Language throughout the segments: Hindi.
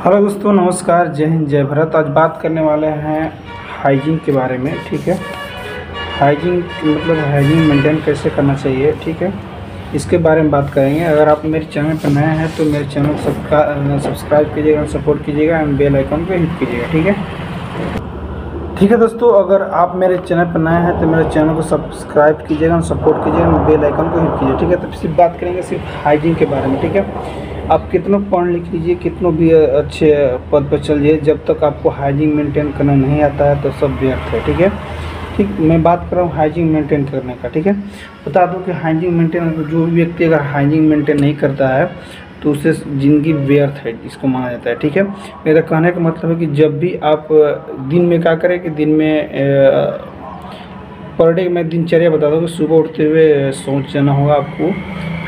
हेलो दोस्तों, नमस्कार, जय हिंद, जय भारत। आज बात करने वाले हैं हाइजीन के बारे में। ठीक है, हाइजीन मतलब हाइजीन मेंटेन कैसे करना चाहिए, ठीक है, इसके बारे में बात करेंगे। अगर आप मेरे चैनल पर नए हैं तो मेरे चैनल को सब्सक्राइब कीजिएगा, सपोर्ट कीजिएगा एंड बेल आइकन पे हिट कीजिएगा। ठीक है दोस्तों, अगर आप मेरे चैनल पर नए हैं तो मेरे चैनल को सब्सक्राइब कीजिएगा, सपोर्ट कीजिएगा, बेल आइकन को हिट कीजिए। ठीक है, तो सिर्फ बात करेंगे सिर्फ हाइजीन के बारे में। ठीक है, आप कितनों पढ़ लिख लीजिए, कितनों भी अच्छे पद पर चलिए, जब तक आपको हाइजीन मेंटेन करना नहीं आता है तो सब व्यर्थ है। ठीक है, ठीक, मैं बात कर रहा हूँ हाइजीन मेंटेन करने का। ठीक है, बता दूँ कि हाइजीन मेंटेन, जो भी व्यक्ति अगर हाइजीन मेंटेन नहीं करता है तो उससे ज़िंदगी व्यर्थ है, इसको माना जाता है। ठीक है, मेरा कहने का मतलब है कि जब भी आप दिन में क्या करें कि दिन में पर डे मैं दिनचर्या बता दूँ कि सुबह उठते हुए शौच जाना होगा आपको,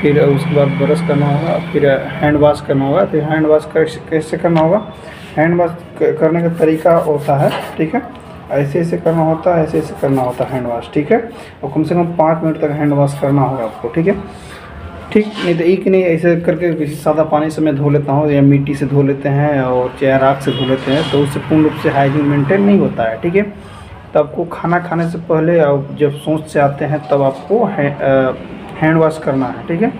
फिर उसके बाद ब्रश करना होगा, फिर हैंड वॉश करना होगा। फिर हैंड वॉश कैसे करना होगा, हैंड वॉश करने का तरीका होता है। ठीक है, ऐसे ऐसे करना होता है, ऐसे ऐसे करना होता है हैंड वॉश। ठीक है, और कम से कम 5 मिनट तक हैंड वॉश करना होगा आपको। ठीक है, ठीक, नहीं तो एक नहीं, ऐसे करके किसी सादा पानी से मैं धो लेता हूँ या मिट्टी से धो लेते हैं और चाहे राख से धो लेते हैं, तो उससे पूर्ण रूप से हाइजीन मेंटेन नहीं होता है। ठीक है, तो आपको खाना खाने से पहले और जब सोच से आते हैं तब आपको हैंड वॉश करना है। ठीक है,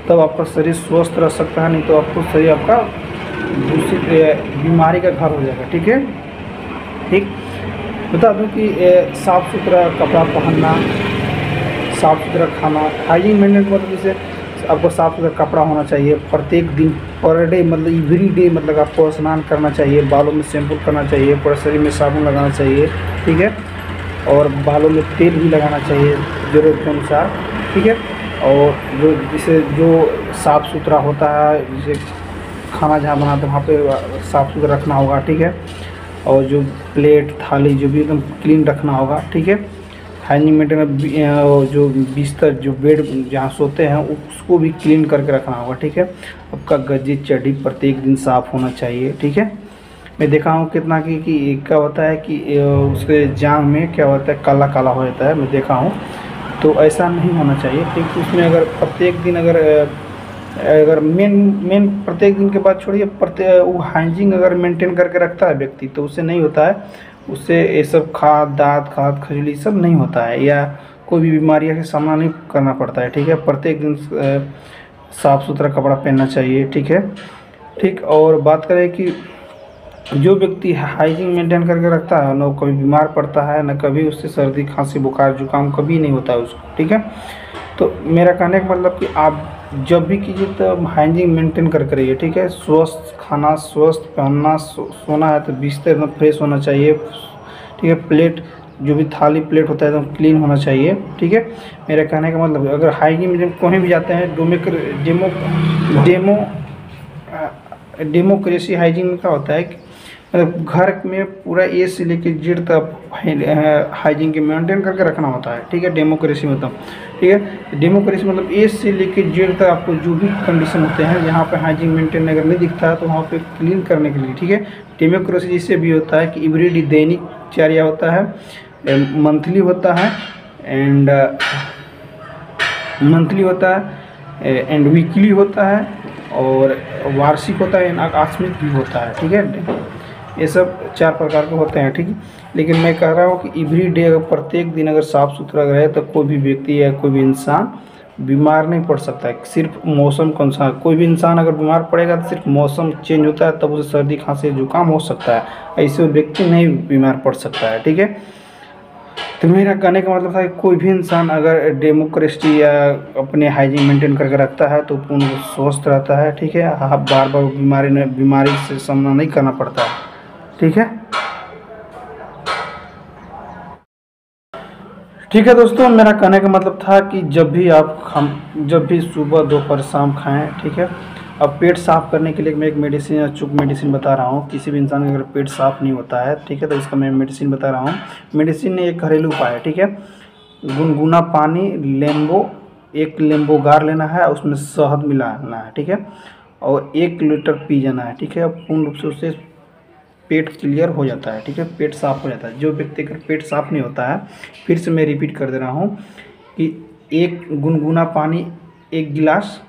तब आपका शरीर स्वस्थ रह सकता है, नहीं तो आपको शरीर आपका दूसरी बीमारी का घर हो जाएगा। ठीक है, ठीक, बता दूं कि साफ़ सुथरा कपड़ा पहनना, साफ़ सुथरा खाना, हाइजीन मेंटेन मतलब जैसे आपको साफ़ सुथरा कपड़ा होना चाहिए प्रत्येक दिन, पर डे मतलब एवरी डे, मतलब आपको स्नान करना चाहिए, बालों में शैम्पू करना चाहिए, पूरे शरीर में साबुन लगाना चाहिए। ठीक है, और बालों में तेल भी लगाना चाहिए ज़रूरत के अनुसार। ठीक है, और जो साफ़ सुथरा होता है, जैसे खाना जहाँ बनाते हैं वहाँ पे साफ़ सुथरा रखना होगा। ठीक है, और जो प्लेट थाली जो भी एकदम क्लीन रखना होगा। ठीक है, हाइजीन मेंटेन, जो बिस्तर जो बेड जहाँ सोते हैं उसको भी क्लीन करके रखना होगा। ठीक है, आपका गद्दी चड्डी प्रत्येक दिन साफ़ होना चाहिए। ठीक है, मैं देखा हूँ कितना कि क्या होता है कि उसके जांघ में क्या होता है, काला काला हो जाता है, मैं देखा हूँ। तो ऐसा नहीं होना चाहिए। ठीक, उसमें अगर प्रत्येक दिन अगर मेन प्रत्येक दिन के बाद छोड़िए, वो हाइजीन अगर मेंटेन करके रखता है व्यक्ति तो उससे नहीं होता है, उससे ये सब दाँत खजली सब नहीं होता है, या कोई भी बीमारियों का सामना नहीं करना पड़ता है। ठीक है, प्रत्येक दिन साफ़ सुथरा कपड़ा पहनना चाहिए। ठीक है, ठीक, और बात करें कि जो व्यक्ति हाइजीन मेंटेन करके रखता है ना कभी बीमार पड़ता है, ना कभी उससे सर्दी खांसी बुखार जुकाम कभी नहीं होता है उसको। ठीक है, तो मेरा कहने का मतलब कि आप जब भी कीजिए तो हाइजीन मेंटेन करके रहिए। ठीक है, स्वस्थ खाना, स्वस्थ पहनना, सोना है तो बिस्तर एकदम फ्रेश होना चाहिए। ठीक है, प्लेट जो भी थाली प्लेट होता है एकदम क्लीन होना चाहिए। ठीक है, मेरा कहने का मतलब अगर हाइजीन में कहीं भी जाते हैं, डेमोक्रेसी हाइजीन में क्या होता है कि मतलब घर में पूरा ए से लेकर जेड तक हाइजीन के मेंटेन करके रखना होता है। ठीक है, डेमोक्रेसी मतलब, ठीक है, डेमोक्रेसी मतलब ए से लेकर जेड तक आपको जो भी कंडीशन होते हैं जहाँ पे हाइजीन मेंटेन अगर नहीं दिखता है तो वहाँ पे क्लीन करने के लिए। ठीक है, डेमोक्रेसी जिससे भी होता है कि एवरीडे दैनिक चर्या होता है, मंथली होता है एंड वीकली होता है, और वार्षिक होता है, आकस्मिक भी होता है। ठीक है, ये सब 4 प्रकार के होते हैं। ठीक है, लेकिन मैं कह रहा हूँ कि एवरी डे अगर प्रत्येक दिन अगर साफ़ सुथरा रहे तो कोई भी व्यक्ति या कोई भी इंसान बीमार नहीं पड़ सकता है। सिर्फ मौसम कौन सा, कोई भी इंसान अगर बीमार पड़ेगा तो सिर्फ मौसम चेंज होता है तब उसे सर्दी खांसी जुकाम हो सकता है, ऐसे व्यक्ति नहीं बीमार पड़ सकता है। ठीक है, तो मेरा कहने का मतलब था कि कोई भी इंसान अगर डेमोक्रेसी या अपने हाइजीन मेंटेन करके रखता है तो पूर्ण स्वस्थ रहता है। ठीक है, आप बार बार बीमारी से सामना नहीं करना पड़ता है। ठीक है, ठीक है दोस्तों, मेरा कहने का मतलब था कि जब भी सुबह दोपहर शाम खाएं। ठीक है, अब पेट साफ़ करने के लिए मैं एक मेडिसिन या चुक मेडिसिन बता रहा हूँ। किसी भी इंसान का अगर पेट साफ़ नहीं होता है, ठीक है, तो इसका मैं मेडिसिन बता रहा हूँ। मेडिसिन एक घरेलू उपाय है। ठीक है, गुनगुना पानी, एक नींबू गार लेना है, उसमें शहद मिलाना है। ठीक है, और 1 लीटर पी जाना है। ठीक है, पूर्ण रूप से उससे पेट क्लियर हो जाता है। ठीक है, पेट साफ़ हो जाता है। जो व्यक्ति का पेट साफ़ नहीं होता है, फिर से मैं रिपीट कर दे रहा हूँ कि 1 गुनगुना पानी 1 गिलास,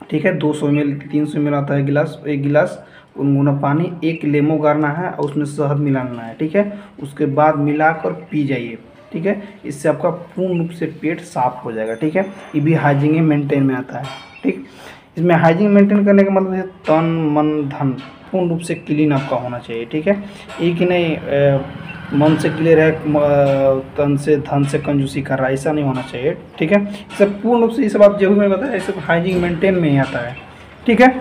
ठीक है, 200 ml 300 ml आता है गिलास, 1 गिलास, गुनगुना पानी, 1 लेमो गाड़ना है और उसमें शहद मिलाना है, ठीक है। उसके बाद मिलाकर पी जाइए, ठीक है। इससे आपका पूर्ण रूप से पेट साफ हो जाएगा, ठीक है। ये भी हाइजीन मेंटेन में आता है, ठीक। इसमें हाइजीन मेंटेन करने का मतलब है तन मन धन पूर्ण रूप से क्लीन आपका होना चाहिए, ठीक है। ये कि नहीं मन से क्लियर है, तन से धन से कंजूसी कर रहा है, ऐसा नहीं होना चाहिए, ठीक है। सब पूर्ण रूप से ये सब आप जो भी मैं बताया, ये सब हाइजीन मेंटेन में ही आता है, ठीक है।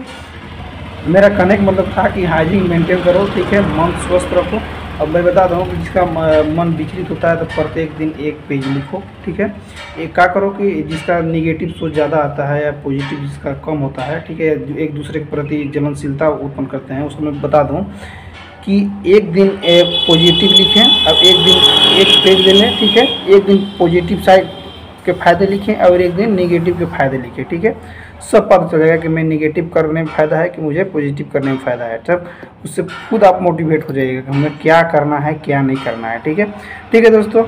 मेरा कहने का मतलब था कि हाइजीन मेंटेन करो, ठीक है, मन स्वस्थ रखो। अब मैं बता दूँ कि जिसका मन विचलित होता है तो प्रत्येक दिन 1 पेज लिखो, ठीक है। एक क्या करो कि जिसका निगेटिव सोच ज़्यादा आता है या पॉजिटिव जिसका कम होता है, ठीक है, जो एक दूसरे के प्रति जलनशीलता उत्पन्न करते हैं, उसको मैं बता दूँ कि एक दिन पॉजिटिव लिखें और एक दिन 1 पेज ले लें, ठीक है। एक दिन पॉजिटिव साइड के फ़ायदे लिखें और एक दिन निगेटिव के फ़ायदे लिखें, ठीक है। सब पता चल जाएगा कि मैं निगेटिव करने में फ़ायदा है कि मुझे पॉजिटिव करने में फ़ायदा है। तब उससे खुद आप मोटिवेट हो जाइएगा कि हमें क्या करना है क्या नहीं करना है, ठीक है। ठीक है दोस्तों,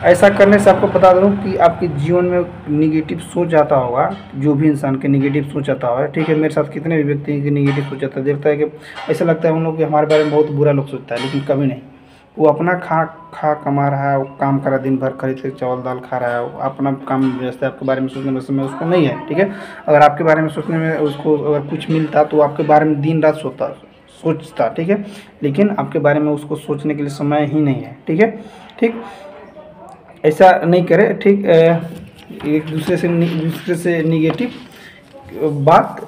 ऐसा करने से आपको बता दूँ कि आपके जीवन में निगेटिव सोच आता होगा, जो भी इंसान के निगेटिव सोच आता होगा, ठीक है। मेरे साथ कितने भी व्यक्ति हैं कि निगेटिव सोच आता है, देखता है कि ऐसा लगता है उन लोग कि हमारे बारे में बहुत बुरा लोग सोचता है, लेकिन कभी नहीं। वो अपना खा कमा रहा है, वो काम कर रहा है, दिन भर खरीद के चावल दाल खा रहा है, वो अपना काम व्यस्त है। आपके बारे में सोचने में समय उसको नहीं है, ठीक है। अगर आपके बारे में सोचने में उसको अगर कुछ मिलता तो आपके बारे में दिन रात सोचता, ठीक है। लेकिन आपके बारे में उसको सोचने के लिए समय ही नहीं है, ठीक है। ठीक, ऐसा नहीं करें, ठीक। एक दूसरे से निगेटिव बात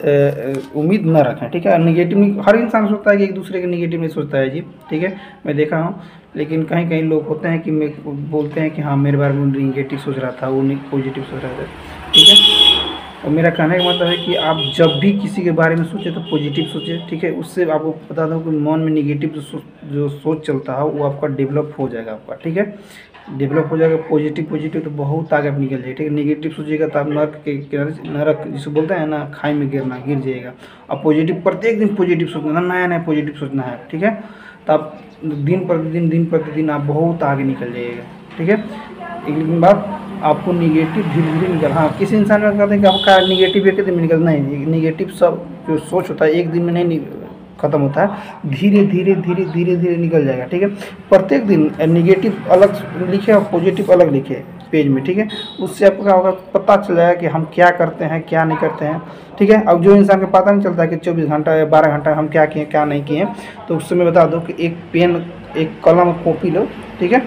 उम्मीद न रखें, ठीक है। निगेटिव हर इंसान सोचता है कि एक दूसरे के निगेटिव नहीं सोचता है जी, ठीक है, मैं देखा हूँ। लेकिन कहीं कहीं लोग होते हैं कि मैं बोलते हैं कि हाँ मेरे बारे में निगेटिव सोच रहा था, वो पॉजिटिव सोच रहा था, ठीक है। और मेरा कहने का मतलब है कि आप जब भी किसी के बारे में सोचें तो पॉजिटिव सोचें, ठीक है। उससे आपको बता दूँ कि मन में निगेटिव जो सोच चलता है वो आपका डेवलप हो जाएगा आपका, ठीक है। डेवलप हो जाएगा पॉजिटिव तो बहुत आगे आप निकल जाए, ठीक है। नेगेटिव सोचिएगा तो आप नरक के किनारे, नरक जिसे बोलते हैं ना, खाई में गिर जाइएगा। और पॉजिटिव प्रत्येक दिन पॉजिटिव सोचना, नया पॉजिटिव सोचना है, ठीक है। तो आप दिन प्रतिदिन आप बहुत आगे निकल जाइएगा, ठीक है। लेकिन बात आपको निगेटिव धीरे धीरे निकल, हाँ किसी इंसान में कहते हैं कि आपका निगेटिव एक दिन में निकल, नहीं, निगेटिव सब जो सोच होता है एक दिन में नहीं खत्म होता है, धीरे धीरे निकल जाएगा, ठीक है। प्रत्येक दिन निगेटिव अलग लिखे और पॉजिटिव अलग लिखे पेज में, ठीक है। उससे आपको क्या होगा, पता चल जाएगा कि हम क्या करते हैं क्या नहीं करते हैं, ठीक है। अब जो इंसान को पता नहीं चलता है कि 24 घंटा या 12 घंटा हम क्या किए क्या नहीं किए, तो उससे मैं बता दूं कि एक पेन, एक कलम, कॉपी लो, ठीक है,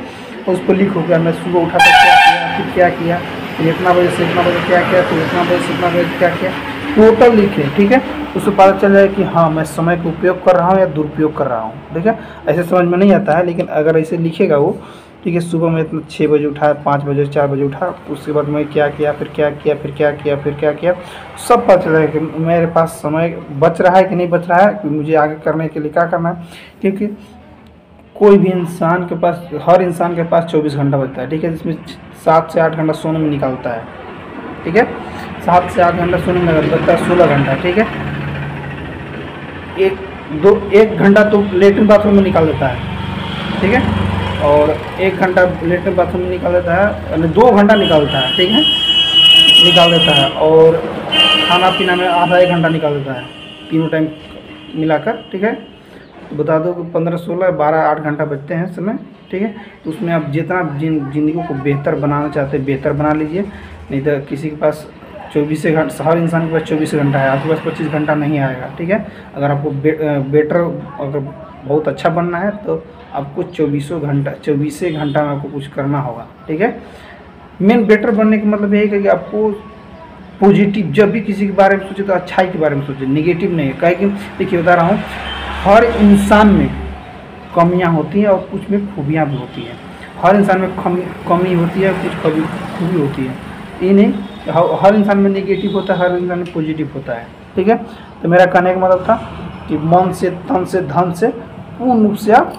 और उस पर लिखो कि मैं सुबह उठा कर क्या किया, फिर क्या किया, फिर इतना बजे से इतना बजे क्या किया, फिर इतना बजे से इतना बजे क्या किया, टोटल लिखे, ठीक है। उससे पता चल जाए कि हाँ मैं समय का उपयोग कर रहा हूँ या दुरुपयोग कर रहा हूँ, ठीक है। ऐसे समझ में नहीं आता है, लेकिन अगर ऐसे लिखेगा वो, ठीक है, सुबह में इतना 6 बजे उठा, 5 बजे 4 बजे उठा, उसके बाद मैं क्या किया, फिर क्या किया, फिर क्या किया, फिर क्या किया, सब पता चल जाएगा कि मेरे पास समय बच रहा है कि नहीं बच रहा है, कि मुझे आगे करने के लिए क्या करना है। क्योंकि कोई भी इंसान के पास, हर इंसान के पास 24 घंटा बचता है, ठीक है, जिसमें 7 से 8 घंटा सोने में निकलता है, ठीक है। 7 से 8 घंटा सोने में लगता है, 16 घंटा, ठीक है। 1 घंटा तो लेटरिन बाथरूम में निकाल देता है, ठीक है, और 1 घंटा लेटरिन बाथरूम में निकाल देता है, यानी 2 घंटा निकाल देता है, ठीक है, निकाल देता है। और खाना पीना में आधा 1 घंटा निकाल देता है, तीनों टाइम मिलाकर, ठीक है। तो बता दो कि 15, 16, 12, 8 घंटा बचते हैं समय, ठीक है। तो उसमें आप जितना ज़िंदगी को बेहतर बनाना चाहते हैं बेहतर बना लीजिए। नहीं तो किसी के पास 24 घंटा, हर इंसान के पास 24 घंटा है, आपके पास 25 घंटा नहीं आएगा, ठीक है। अगर आपको बेटर, अगर बहुत अच्छा बनना है तो आपको 24 घंटा में आपको कुछ करना होगा, ठीक है। मेन बेटर बनने का मतलब यही है कि आपको पॉजिटिव, जब भी किसी के बारे में सोचे तो अच्छाई के बारे में सोचे, निगेटिव नहीं है। कि देखिए बता रहा हूँ, हर इंसान में कमियां होती हैं और कुछ में खूबियां भी होती हैं। हर इंसान में कमी होती है, कुछ खूबी होती है, ये नहीं हर इंसान में निगेटिव होता है, हर इंसान में पॉजिटिव होता है, ठीक है। तो मेरा कहने का मतलब था कि मन से, तन से, धन से पूर्ण रूप से आप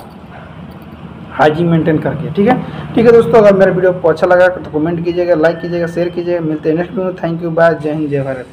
हाइजीन मेंटेन करके, ठीक है दोस्तों। अगर मेरा वीडियो आपको अच्छा लगा तो कमेंट कीजिएगा, लाइक कीजिएगा, शेयर कीजिएगा। मिलते हैं नेक्स्ट वीडियो में। थैंक यू, बाय, जय हिंद, जय भारत।